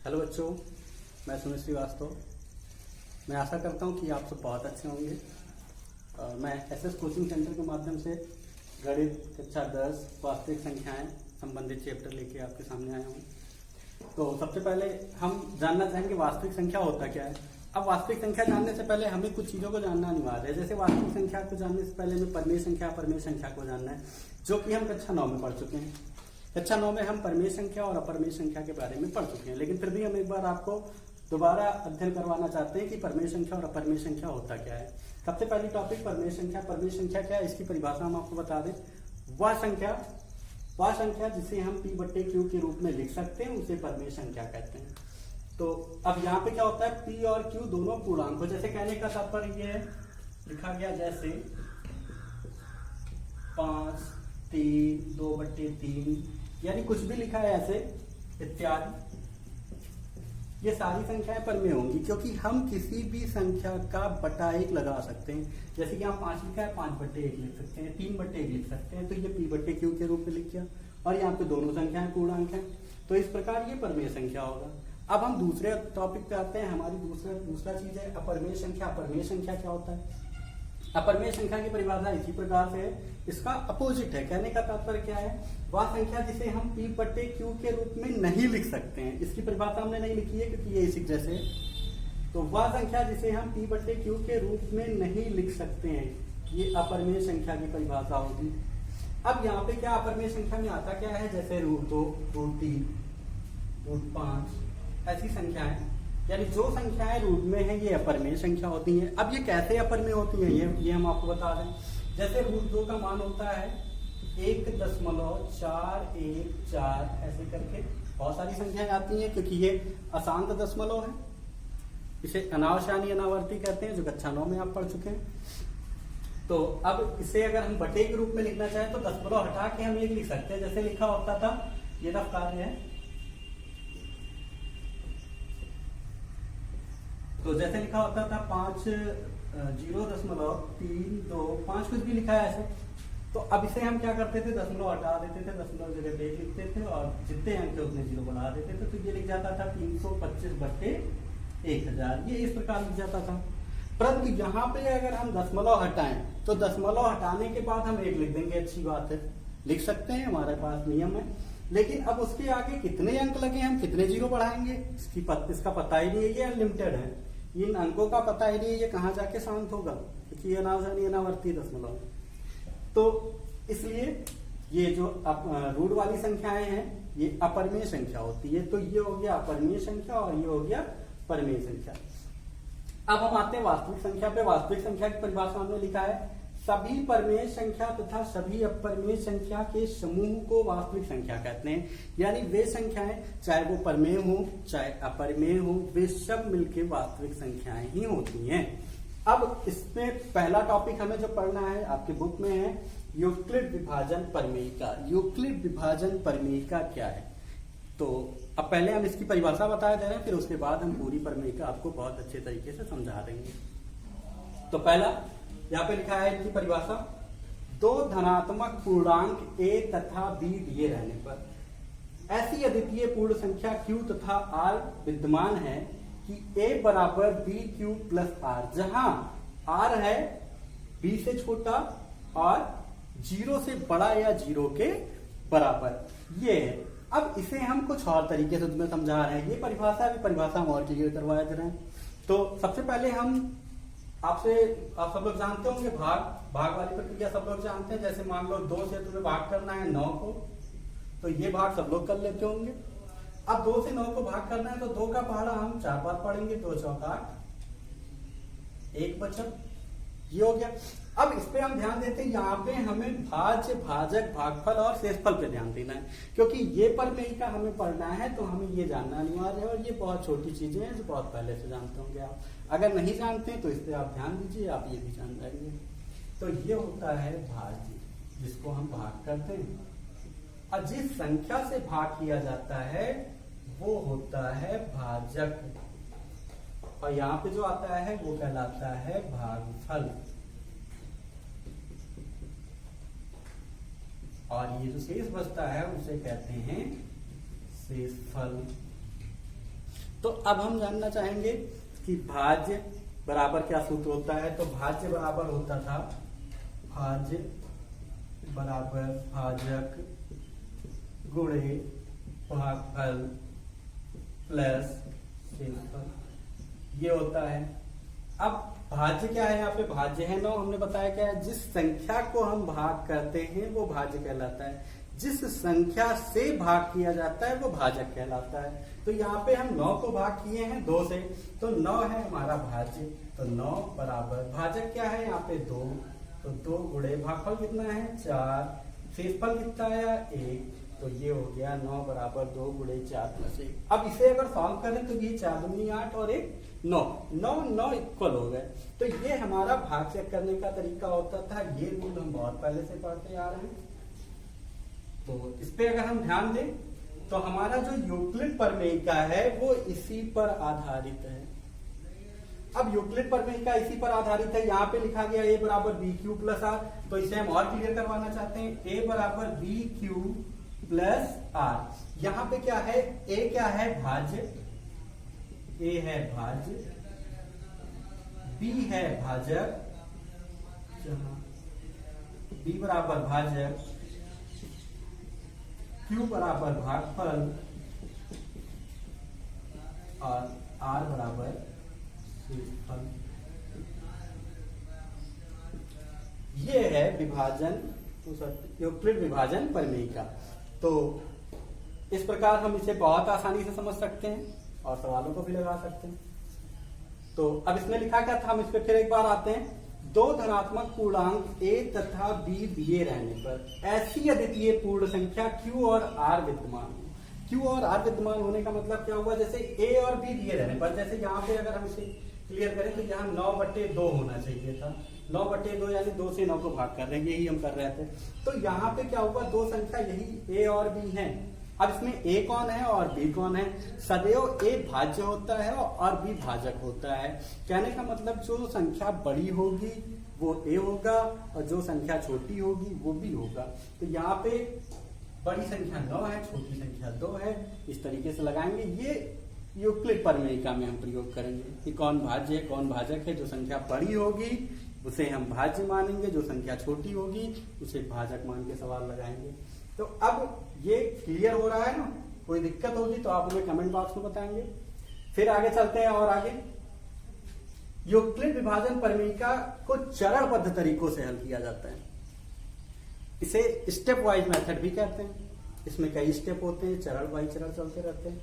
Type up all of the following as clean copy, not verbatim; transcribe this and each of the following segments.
Hello बच्चों, मैं सुमित श्रीवास्तव। मैं आशा करता हूँ कि आप सब बहुत अच्छे होंगे। मैं एसएस कोचिंग सेंटर के माध्यम से गणित कक्षा 10 वास्तविक संख्याएं संबंधित चैप्टर लेके आपके सामने आया हूँ। तो सबसे पहले हम जानना चाहेंगे वास्तविक संख्या होता क्या है। अब वास्तविक संख्या जानने से पहले हमें कुछ चीज़ों को जानना अनिवार्य है। जैसे वास्तविक संख्या को जानने से पहले हमें परमेय संख्या को जानना है, जो कि हम कक्षा 9 में पढ़ चुके हैं। कक्षा 9 में हम परमेय संख्या और अपरमेय संख्या के बारे में पढ़ चुके हैं, लेकिन फिर भी हम एक बार आपको दोबारा अध्ययन करवाना चाहते हैं कि परमेय संख्या और अपरमेय संख्या होता क्या है। सबसे पहली टॉपिक परमेय संख्या। परमेय संख्या क्या है, इसकी परिभाषा हम आपको बता दें। वह संख्या जिसे हम p बट्टे q के रूप में लिख सकते हैं उसे परमेय संख्या कहते हैं। तो अब यहाँ पे क्या होता है, p और q दोनों पूर्णांक हो। जैसे कहने का तात्पर्य ये है, लिखा गया जैसे 5, 3, 2/3, यानी कुछ भी लिखा है ऐसे इत्यादि, ये सारी संख्याएं परमेय होंगी, क्योंकि हम किसी भी संख्या का बटा 1 लगा सकते हैं। जैसे कि यहाँ 5 लिखा है, 5/1 लिख सकते हैं, 3/1 लिख सकते हैं, तो ये p बट्टे q के रूप में लिख दिया। और यहाँ पे दोनों संख्याएं पूर्णांक हैं, तो इस प्रकार ये परमेय संख्या होगा। अब हम दूसरे टॉपिक पे आते हैं। हमारी दूसरा चीज है अपरमेय संख्या। अपरमेय संख्या क्या होता है? अपरमेय संख्या की परिभाषा इसी प्रकार से है, इसका अपोजिट है। कहने का तात्पर्य क्या है, वह संख्या जिसे हम p बट्टे q के रूप में नहीं लिख सकते हैं। इसकी परिभाषा हमने नहीं लिखी है क्योंकि ये इसी जैसे है। तो वह संख्या जिसे हम p बट्टे q के रूप में नहीं लिख सकते हैं, ये अपरमेय संख्या की परिभाषा होगी। अब यहाँ पे क्या अपरमेय संख्या में आता क्या है, जैसे √2, √3, √5 ऐसी संख्याएं, यानी जो संख्याएं रूट में है ये अपरमेय संख्या होती हैं। अब ये कैसे अपरमेय होती हैं ये हम आपको बता दें। जैसे √2 का मान होता है 1.414, ऐसे करके बहुत सारी संख्याएं आती हैं, क्योंकि ये अशांत दशमलव है। इसे अनावसानी अनावर्ती कहते हैं, जो कक्षा 9 में आप पढ़ चुके हैं। तो अब इसे अगर हम बटे के रूप में लिखना चाहें तो दशमलव हटा के हम एक लिख सकते हैं। जैसे लिखा होता था, ये रफ कार्य है, तो जैसे लिखा होता था 0.325, कुछ भी लिखा है ऐसे। तो अब इसे हम क्या करते थे, दशमलव हटा देते थे, दशमलव जगह पे लिखते थे और जितने अंक थे उतने 0 बढ़ा देते थे, तो ये लिख जाता था 325/1000। ये इस प्रकार लिख जाता था। परंतु यहाँ पे अगर हम दशमलव हटाएं तो दशमलव हटाने के बाद हम 1 लिख देंगे, अच्छी बात है, लिख सकते हैं, हमारे पास नियम है। लेकिन अब उसके आगे कितने अंक लगे, हम कितने 0 बढ़ाएंगे, इसका पता ही नहीं है। ये अनलिमिटेड है, इन अंकों का पता ही नहीं है ये कहाँ जाके शांत होगा, क्योंकि ये अनावसानी अनावर्ती दशमलव है। तो इसलिए ये जो रूट वाली संख्याएं हैं ये अपरमेय संख्या होती है। तो ये हो गया अपरमेय संख्या और ये हो गया परमेय संख्या। अब हम आते हैं वास्तविक संख्या पे। वास्तविक संख्या की परिभाषा हमने लिखा है, सभी परमेय संख्या तथा सभी अपरमेय संख्या के समूह को वास्तविक संख्या कहते हैं। यानी वे संख्याएं, चाहे वो परमेय हो चाहे अपरमेय हो, वे सब मिलके वास्तविक संख्याएं ही होती हैं। अब इसमें पहला टॉपिक हमें जो पढ़ना है आपके बुक में है, यूक्लिड विभाजन प्रमेयिका। यूक्लिड विभाजन प्रमेयिका क्या है, तो अब पहले हम इसकी परिभाषा बता दे रहे हैं, फिर उसके बाद हम पूरी प्रमेयिका आपको बहुत अच्छे तरीके से समझा देंगे। तो पहला यहाँ पे लिखा है इनकी परिभाषा, 2 धनात्मक पूर्णांक a तथा b दिए रहने पर ऐसी अद्वितीय पूर्ण संख्या q तथा r विद्यमान है कि a बराबर bq प्लस r, जहां r है b से छोटा और 0 से बड़ा या 0 के बराबर, ये है। अब इसे हम कुछ और तरीके से तुम्हें समझा रहे हैं। ये परिभाषा हम और क्लियर करवा दे रहे हैं। तो सबसे पहले आप सब लोग जानते होंगे भाग वाली प्रक्रिया सब लोग जानते हैं। जैसे मान लो 2 से तुम्हें भाग करना है 9 को, तो ये भाग सब लोग कर लेते होंगे। अब 2 से 9 को भाग करना है तो 2 का पहाड़ा हम 4 बार पढ़ेंगे, 2 चौका 8, 1 बचा, ये हो गया। अब इस पे हम ध्यान देते हैं, यहाँ पे हमें भाज्य, भाजक, भागफल और शेषफल पे ध्यान देना है, क्योंकि ये प्रमेयिका हमें पढ़ना है तो हमें ये जानना अनिवार्य है। और ये बहुत छोटी चीजें हैं जो बहुत पहले से जानते होंगे आप। अगर नहीं जानते तो इस पे आप ध्यान दीजिए, आप ये भी जान जाएंगे। तो ये होता है भाज्य, जिसको हम भाग करते हैं, और जिस संख्या से भाग किया जाता है वो होता है भाजक, और यहाँ पे जो आता है वो कहलाता है भागफल। और ये जो शेष बचता है उसे कहते हैं शेषफल। तो अब हम जानना चाहेंगे कि भाज्य बराबर क्या सूत्र होता है। तो भाज्य बराबर होता था भाज्य बराबर भाजक गुणे भागफल प्लस शेषफल, ये होता है। अब भाज्य क्या है, यहाँ पे भाज्य है 9, हमने बताया क्या है, जिस संख्या को हम भाग करते हैं वो भाज्य कहलाता है, जिस संख्या से भाग किया जाता है वो भाजक कहलाता है। तो यहाँ पे हम 9 को भाग किए हैं 2 से, तो 9 है हमारा भाज्य। तो 9 बराबर भाजक क्या है यहाँ पे 2, तो 2 गुणे भागफल कितना है 4, शेषफल कितना आया 1, तो ये हो गया 9 बराबर 2 गुणे 4 प्लस 1। अब इसे अगर सॉल्व करें तो ये 4 दूनी 8 और 1 9, 9 9 इक्वल हो गए। तो ये हमारा भाग चेक करने का तरीका होता था। ये रूल हम बहुत पहले से पढ़ते आ रहे हैं। तो इस पे अगर हम ध्यान दें तो हमारा जो यूक्लिड प्रमेयिका है वो इसी पर आधारित है। अब यूक्लिड प्रमेयिका इसी पर आधारित है। यहाँ पे लिखा गया a बराबर बी क्यू प्लस आर, तो इसे हम और क्लियर करवाना चाहते हैं। a बराबर बी क्यू प्लस आर, यहाँ पे क्या है, a क्या है भाज्य, a है भाज्य, b है भाजक, b बराबर भाजक, q बराबर भागफल और r बराबर शेषफल। ये है विभाजन, यूक्लिड विभाजन प्रमेयिका। तो इस प्रकार हम इसे बहुत आसानी से समझ सकते हैं और सवालों को भी लगा सकते हैं। तो अब इसमें लिखा क्या था, हम इस पे फिर एक बार आते हैं। 2 धनात्मक पूर्णांक a तथा b दिए रहने पर ऐसी अद्वितीय पूर्ण संख्या q और r विद्यमान हो। q और r विद्यमान होने का मतलब क्या हुआ, जैसे a और b दिए रहने पर, जैसे यहाँ पे अगर हम इसे क्लियर करें तो यहाँ 9/2 होना चाहिए था। 9/2 यानी 2 से 9 को भाग कर रहे हैं, यही हम कर रहे थे। तो यहाँ पे क्या हुआ, 2 संख्या यही a और b है। अब इसमें a कौन है और b कौन है। सदैव a भाज्य होता है और b भाजक होता है। कहने का मतलब जो संख्या बड़ी होगी वो a होगा और जो संख्या छोटी होगी वो b होगा। तो यहाँ पे बड़ी संख्या 9 है, छोटी संख्या 2 है। इस तरीके से लगाएंगे। ये यूक्लिड प्रमेयिका में हम प्रयोग करेंगे कि कौन भाज्य है कौन भाजक है। जो संख्या बड़ी होगी उसे हम भाज्य मानेंगे, जो संख्या छोटी होगी उसे भाजक मान के सवाल लगाएंगे। तो अब ये क्लियर हो रहा है ना, कोई दिक्कत होगी तो आप हमें कमेंट बॉक्स में बताएंगे। फिर आगे चलते हैं और आगे यूक्लिड विभाजन प्रमेयिका को चरणबद्ध तरीकों से हल किया जाता है। इसे स्टेप वाइज मेथड भी कहते हैं। इसमें कई स्टेप होते हैं, चरण बाई चरण चलते रहते हैं।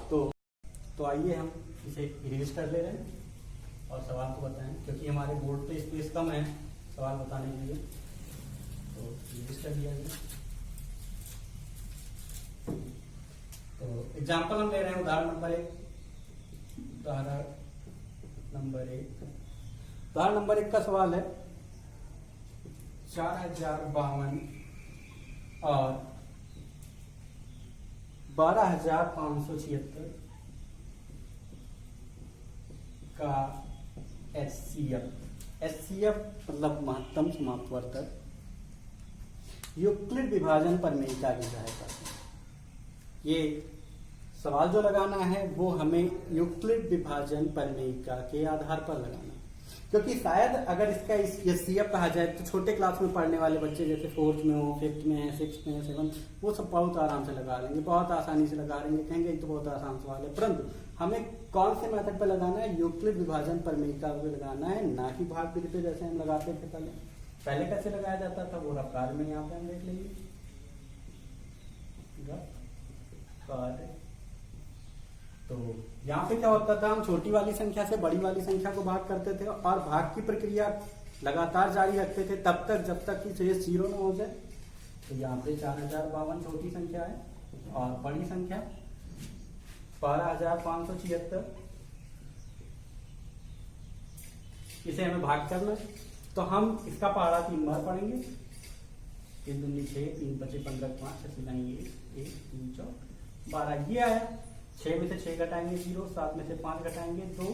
तो आइए हम इसे इरेज कर ले रहे हैं और सवाल को बताएं, क्योंकि हमारे बोर्ड पे स्पेस कम है सवाल बताने के लिए। तो इरेज कर दिया गया। तो एग्जाम्पल हम ले रहे हैं उदाहरण नंबर 1। उदाहरण नंबर 1 का सवाल है 4052 और 12576 का HCF मतलब महत्तम समाप्तवर्तक यूक्लिड विभाजन प्रमेयिका की सहायता से। ये सवाल जो लगाना है वो हमें यूक्लिड विभाजन प्रमेयिका के आधार पर लगाना है, क्योंकि शायद अगर इसका HCF कहा जाए तो छोटे क्लास में पढ़ने वाले बच्चे जैसे 4th में हो, 5th में है, 6th में है, 7th, वो सब बहुत आराम से लगा लेंगे, बहुत आसानी से लगा लेंगे, कहेंगे तो बहुत आसान सवाल है। परंतु हमें कौन से मेथड पे लगाना है, यूक्लिड विभाजन प्रमेयिका पे लगाना है, ना कि भाग विधि पे जैसे हम लगाते थे पहले कैसे लगाया जाता था वो रफ्तार में यहाँ पे हम देख लेंगे। तो यहाँ पे क्या होता था, हम छोटी वाली संख्या से बड़ी वाली संख्या को भाग करते थे और भाग की प्रक्रिया लगातार जारी रखते थे तब तक जब तक कि शेष 0 न हो जाए। तो यहाँ पे 4052 छोटी संख्या है और बड़ी संख्या 12576, इसे हमें भाग करना है। तो हम इसका पहाड़ा 3 बार पढ़ेंगे। 3 दूनी 6, 3 बचे 15, 5 6 लाएंगे 1 3 4 12। ये आया 6 में से 6 घटाएंगे 0, 7 में से 5 घटाएंगे 2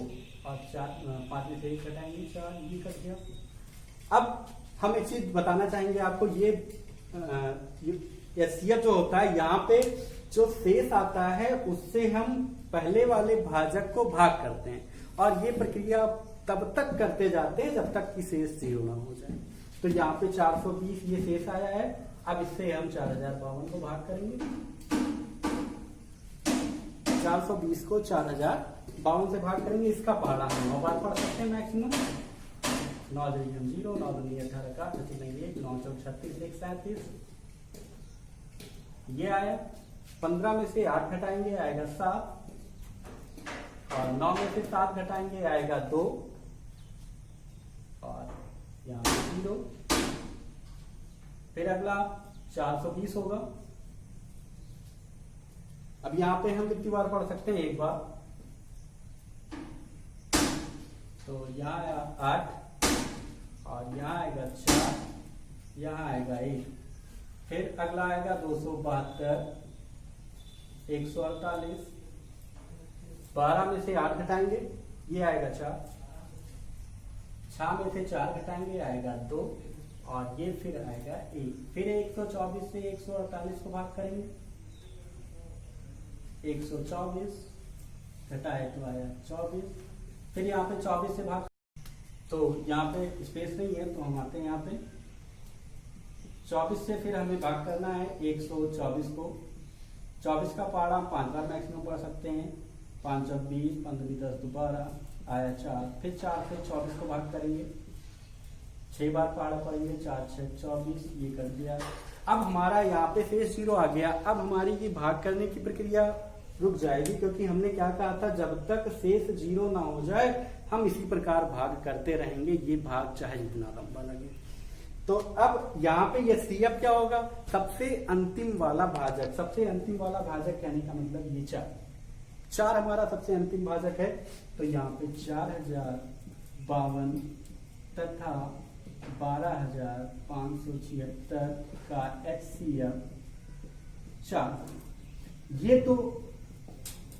और 5 में से 1 घटाएंगे 4। ये कर दिया। अब हम एक चीज बताना चाहेंगे आपको, ये HCF जो होता है यहाँ पे जो शेष आता है उससे हम पहले वाले भाजक को भाग करते हैं, और ये प्रक्रिया तब तक करते जाते हैं जब तक कि शेष 0 ना हो जाए। तो यहाँ पे 420 ये शेष आया है। अब इससे हम 4052 को भाग करेंगे। 420 को 4052 से भाग करेंगे। इसका पहाड़ा हम 9 बार पढ़ सकते हैं मैक्सिमम। 9 हम 0, 9 2 18 का 1, 9 4 36, 1 37 ये आया। 15 में से 8 घटाएंगे आएगा 7, और 9 में से 7 घटाएंगे आएगा 2, और यहाँ 0। फिर अगला 420 होगा। अब यहाँ पे हम कितनी बार पढ़ सकते हैं? एक बार। तो यहाँ आया 8, और यहाँ आएगा 4, यहाँ आएगा 1। फिर अगला आएगा 272, 148। 12 में से 8 घटाएंगे, ये आएगा 4। 6 में से 4 घटाएंगे आएगा 2, और ये फिर आएगा 1। फिर 124 से 148 को भाग करेंगे। 124 घटाए तो आया 24। फिर यहाँ पे 24 से भाग, तो यहाँ पे स्पेस नहीं है तो हम आते हैं यहाँ पे 24 से। फिर हमें भाग करना है 124 को। 24 का पहाड़ा 5 बार मैक्सिमम पढ़ सकते हैं। 5 और 20, 15 10 12 आया 4। फिर 4 से 24 को भाग करेंगे। 6 बार पहाड़ा पढ़ेंगे। 4 6 24, ये कर दिया। अब हमारा यहाँ पे शेष 0 आ गया। अब हमारी ये भाग करने की प्रक्रिया रुक जाएगी, क्योंकि हमने क्या कहा था, जब तक शेष 0 ना हो जाए हम इसी प्रकार भाग करते रहेंगे। ये भाग चाहे जितना लंबा लगे। तो अब यहाँ पे ये CF क्या होगा? सबसे अंतिम वाला भाजक। सबसे अंतिम वाला भाजक कहने का मतलब ये 4 हमारा सबसे अंतिम भाजक है। तो यहाँ पे 4052 तथा 12576 का HCF 4। ये तो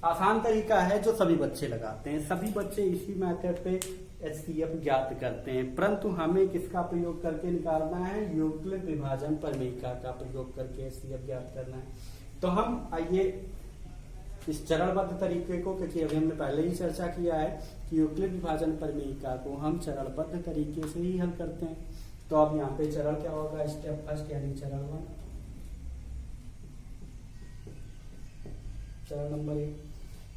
आसान तरीका है जो सभी बच्चे लगाते हैं। सभी बच्चे इसी मेथड पे HCF ज्ञात करते हैं, परंतु हमें किसका प्रयोग करके निकालना है? यूक्लिड विभाजन प्रमेयिका का प्रयोग करके HCF ज्ञात करना है। तो हम आइए इस चरणबद्ध तरीके को, क्योंकि अभी हमने पहले ही चर्चा किया है कि यूक्लिड विभाजन प्रमेयिका को हम चरणबद्ध तरीके से ही हल करते हैं। तो अब यहाँ पे चरण क्या होगा? स्टेप फर्स्ट यानी चरण 1, चरण नंबर 1।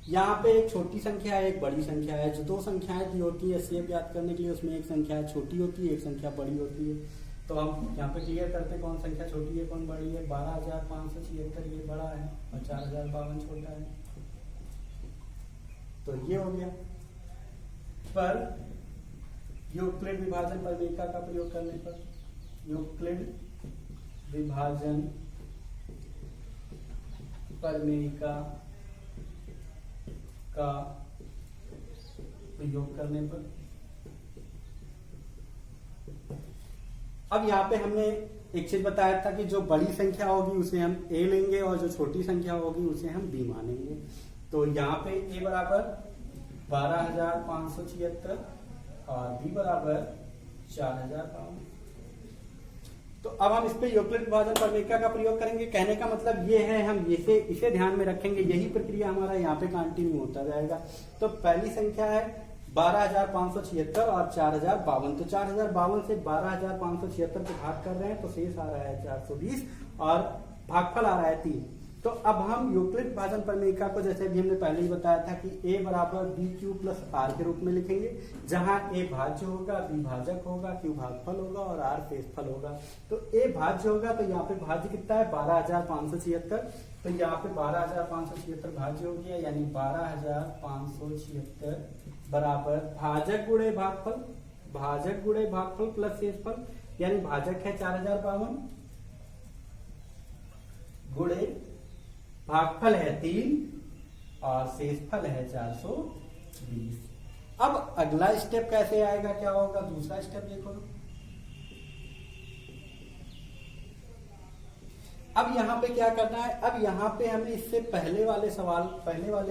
यहाँ पे एक छोटी संख्या है, एक बड़ी संख्या है। जो 2 संख्याएं दी होती है HCF ज्ञात करने के लिए, उसमें एक संख्या छोटी होती है, एक संख्या बड़ी होती है। तो हम यहाँ पे क्लियर करते हैं कौन संख्या छोटी है कौन बड़ी है। 12576 ये बड़ा है और 4052 छोटा है। तो ये हो गया। पर यूक्लिड विभाजन प्रमेयिका का प्रयोग करने पर, यूक्लिड विभाजन प्रमेयिका का प्रयोग करने पर, अब यहाँ पे हमने एक चीज बताया था कि जो बड़ी संख्या होगी उसे हम A लेंगे और जो छोटी संख्या होगी उसे हम B मानेंगे। तो यहाँ पे A बराबर 12576 और B बराबर 4052। तो अब हम इस पे यूक्लिड विभाजन प्रमेयिका का प्रयोग करेंगे। कहने का मतलब ये है, हम इसे ध्यान में रखेंगे। यही प्रक्रिया हमारा यहाँ पे कंटिन्यू होता जाएगा। तो पहली संख्या है 12576 और 4052। तो 4052 से 12576 को भाग कर रहे हैं तो शेष आ रहा है 420 और भागफल आ रहा है 3। तो अब हम यूक्लिड विभाजन प्रमेयिका को, जैसे अभी हमने पहले ही बताया था कि A बराबर BQ प्लस R के रूप में लिखेंगे, जहां A भाज्य होगा, B भाजक होगा, Q भागफल होगा और R शेषफल होगा। तो A भाज्य होगा तो यहाँ पे भाज्य कितना है? 12576। तो यहाँ पे 12576 भाज्य हो गया, यानी 12576 बराबर भाजक गुणे भागफल, भाजक गुणे भागफल प्लस शेषफल, यानी भाजक है 4052 गुणे भागफल है 3 और शेषफल है 420। अब अगला स्टेप कैसे आएगा, क्या होगा? दूसरा स्टेप देखो। अब यहाँ पे क्या करना है? अब यहाँ पे हमें इससे पहले वाले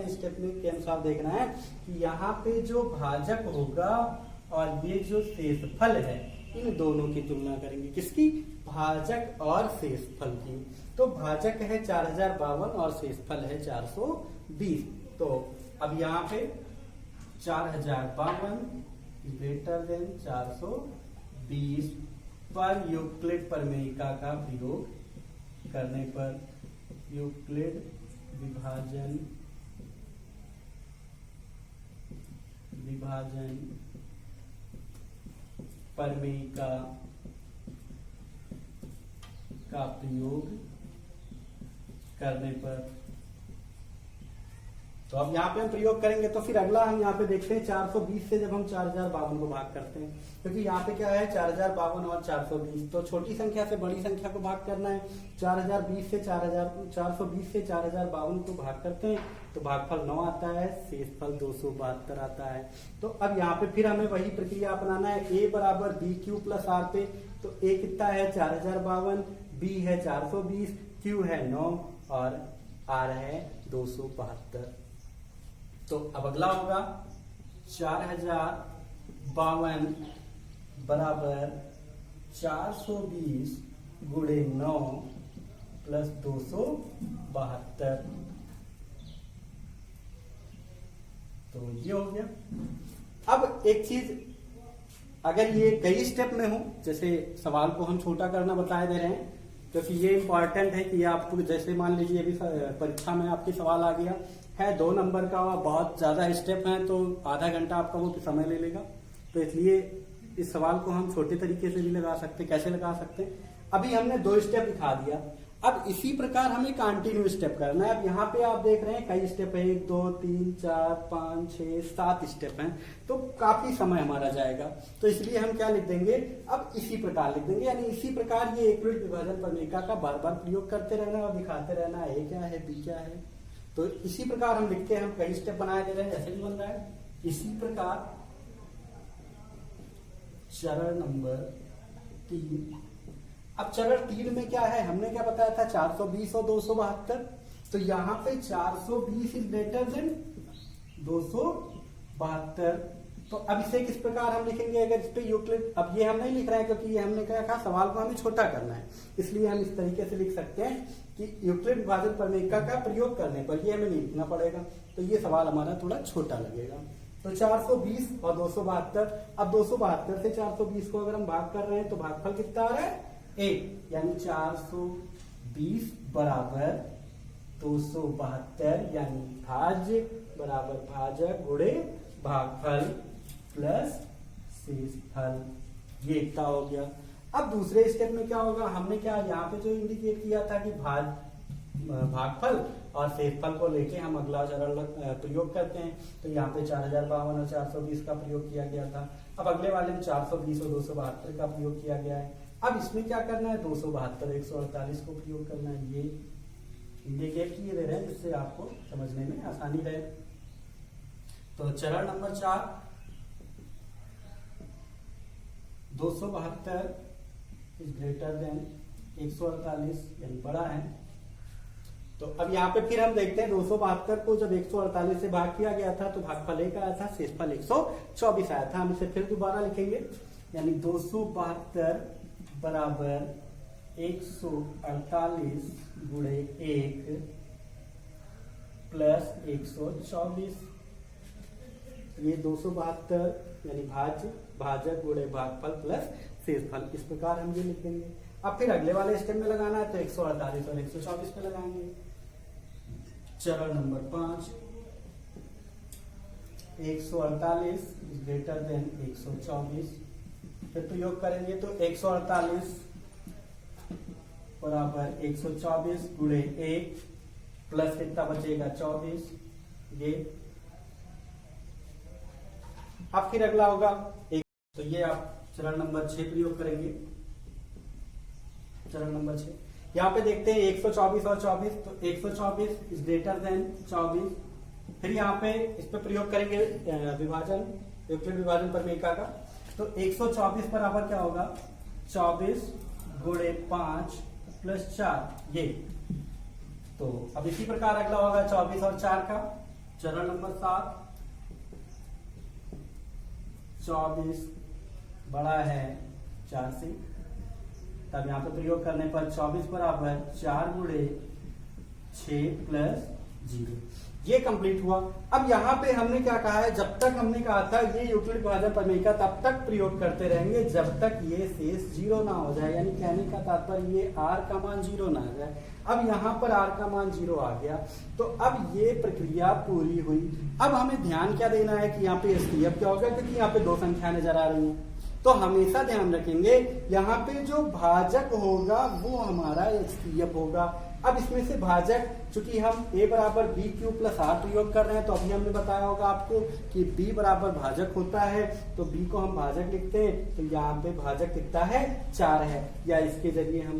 स्टेप में के अनुसार देखना है कि यहाँ पे जो भाजक होगा और ये जो शेषफल है, इन दोनों की तुलना करेंगे। किसकी? भाजक और शेषफल की। तो भाजक है 4052 और शेषफल है 420। तो अब यहाँ पे 4052 ग्रेटर देन 420 पर यूक्लिड प्रमेयिका का प्रयोग करने पर यूक्लिड विभाजन प्रमेयिका का प्रयोग करने पर। तो अब यहाँ पे हम प्रयोग करेंगे तो फिर अगला हम यहाँ पे देखते हैं 420 से जब हम 4052 को भाग करते हैं, क्योंकि यहाँ पे क्या है 4052 और 420, तो छोटी संख्या से बड़ी संख्या को भाग करना है। 420 से 420 से 4052 को भाग करते हैं तो भागफल 9 आता है, शेषफल 272 आता है। तो अब यहाँ पे फिर हमें वही प्रक्रिया अपनाना है, a बराबर बी क्यू प्लस आर पे। तो a कितना है 4052, b है 420, q है 9 और r है 272। तो अब अगला होगा 4052 बराबर 420 गुणे 9 प्लस 272। तो ये हो गया। अब एक चीज, अगर ये कई स्टेप में हो, जैसे सवाल को हम छोटा करना बताए दे रहे हैं, क्योंकि ये इंपॉर्टेंट है कि आपको, जैसे मान लीजिए अभी परीक्षा में आपके सवाल आ गया है 2 नंबर का, बहुत ज्यादा स्टेप है तो आधा घंटा आपका वो समय ले लेगा। तो इसलिए इस सवाल को हम छोटे तरीके से भी लगा सकते हैं। कैसे लगा सकते हैं, अभी हमने 2 स्टेप दिखा दिया, अब इसी प्रकार हमें कंटिन्यू स्टेप करना है। अब यहाँ पे आप देख रहे हैं कई स्टेप है, 1 2 3 4 5 6 7 स्टेप हैं, तो काफी समय हमारा जाएगा। तो इसलिए हम क्या लिख देंगे, अब इसी प्रकार लिख देंगे, यानी इसी प्रकार ये यूक्लिड विभाजन प्रमेयिका का बार बार प्रयोग करते रहना और दिखाते रहना ए क्या है बी क्या है। तो इसी प्रकार हम लिखते हैं, हम कई स्टेप बनाए दे रहे हैं जैसे भी बन रहा है। इसी प्रकार चरण नंबर 3। अब चरण 3 में क्या है, हमने क्या बताया था 420 और 272। तो यहाँ पे 420 इज ग्रेटर देन 272। तो अब इसे किस प्रकार हम लिखेंगे, अगर इस पे यूक्लिड, अब ये हम नहीं लिख रहे हैं क्योंकि ये हमने क्या कहा सवाल को हमें छोटा करना है, इसलिए हम इस तरीके से लिख सकते हैं कि यूक्लिड विभाजन प्रमेयिका का प्रयोग करने पर, ये हमें नहीं लिखना पड़ेगा, तो ये सवाल हमारा थोड़ा छोटा लगेगा। तो 420 और 272। अब 272 से 420 को अगर हम भाग कर रहे हैं तो भागफल कितना आ रहा है 1, यानी 420 बराबर 272, यानी भाज्य बराबर भाजक गुणे भागफल प्लस शेषफल। ये इतना हो गया। अब दूसरे स्टेप में क्या होगा, हमने क्या यहाँ पे जो इंडिकेट किया था कि भागफल और शेषफल को लेके हम अगला चरण प्रयोग करते हैं। तो यहाँ पे 4052 और 420 का प्रयोग किया गया था। अब अगले वाले में 420 और 272 का प्रयोग किया गया है। अब इसमें क्या करना है, 272 148 को प्रयोग करना है। ये इंडिकेट किए दे रहे हैं जिससे आपको समझने में आसानी रहे। तो चरण नंबर 4, 272 इज ग्रेटर देन 148, यानी बड़ा है। तो अब यहाँ पे फिर हम देखते हैं 272 को जब 148 से भाग किया गया था तो भागफल 1 आया था, शेषफल 124 आया था। हम इसे फिर दोबारा लिखेंगे, यानी 272 बराबर 148 गुणे 1 प्लस 124। ये 272 यानी भाजक गुणे भागफल प्लस शेषफल, इस प्रकार हम ये लिख देंगे। अब फिर अगले वाले स्टेप में लगाना है तो 148 और 124 पे लगाएंगे। चरण नंबर 5, 148 ग्रेटर देन 124, फिर प्रयोग करेंगे तो 148 बराबर 124 गुणे 1 प्लस कितना बचेगा 24। ये अब फिर अगला होगा तो ये आप चरण नंबर 6 प्रयोग करेंगे। चरण नंबर 6 यहाँ पे देखते हैं 124 और 24, तो 124 इज ग्रेटर देन 24। फिर यहाँ पे इस पे प्रयोग करेंगे विभाजन, यूक्लिड विभाजन प्रमेयिका का। तो 124 बराबर क्या होगा 24 गुणे 5 प्लस 4, ये। तो अब इसी प्रकार अगला होगा 24 और 4 का। चरण नंबर 7, 24 बड़ा है 4 से, तब यहाँ पे प्रयोग करने पर 24 बराबर 4 गुणे 6 प्लस 0। ये कंप्लीट हुआ। अब यहाँ पे हमने क्या कहा है, जब तक हमने कहा था ये यूक्लिड भाजक प्रमेय का तब तक प्रयोग करते रहेंगे जब तक ये शेष 0 ना हो जाए, यानी कहने का तात्पर्य ये r का मान 0 ना आ जाए। अब यहाँ पर r का मान 0 आ गया, तो अब ये प्रक्रिया पूरी हुई। अब हमें ध्यान क्या देना है कि यहाँ पे STF क्या होगा, क्योंकि यहाँ पे दो संख्या नजर आ रही है, तो हमेशा ध्यान रखेंगे यहाँ पे जो भाजक होगा वो हमारा STF होगा। अब इसमें से भाजक, चूंकि हम a बराबर बी क्यू प्लस आर प्रयोग कर रहे हैं, तो अभी हमने बताया होगा आपको कि b बराबर भाजक होता है, तो b को हम भाजक लिखते हैं, तो यहाँ पे भाजक कितना है 4 है, या इसके जरिए हम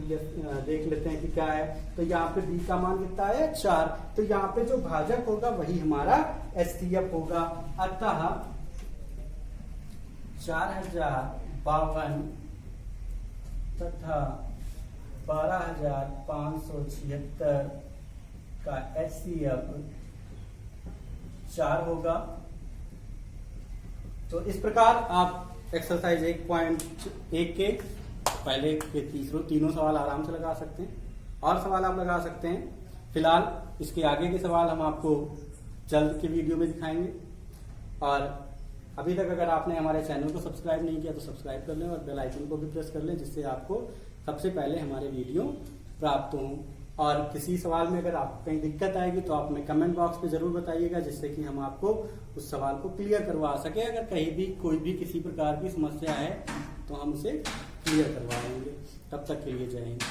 देख लेते हैं कि क्या है, तो यहाँ पे b का मान कितना है 4, तो यहाँ पे जो भाजक होगा वही हमारा STF होगा। अतः 4052 तथा 12576 का HCF 4 होगा। तो इस प्रकार आप एक्सरसाइज 1.1 के पहले के तीनों सवाल आराम से लगा सकते हैं, और सवाल आप लगा सकते हैं। फिलहाल इसके आगे के सवाल हम आपको जल्द के वीडियो में दिखाएंगे, और अभी तक अगर आपने हमारे चैनल को सब्सक्राइब नहीं किया तो सब्सक्राइब कर लें और बेल आइकन को भी प्रेस कर लें, जिससे आपको सबसे पहले हमारे वीडियो प्राप्त हों। और किसी सवाल में अगर आपको कहीं दिक्कत आएगी तो आप हमें कमेंट बॉक्स पे जरूर बताइएगा, जिससे कि हम आपको उस सवाल को क्लियर करवा सके। अगर कहीं भी कोई भी किसी प्रकार की समस्या है तो हम उसे क्लियर करवा देंगे। तब तक के लिए जय हिंद।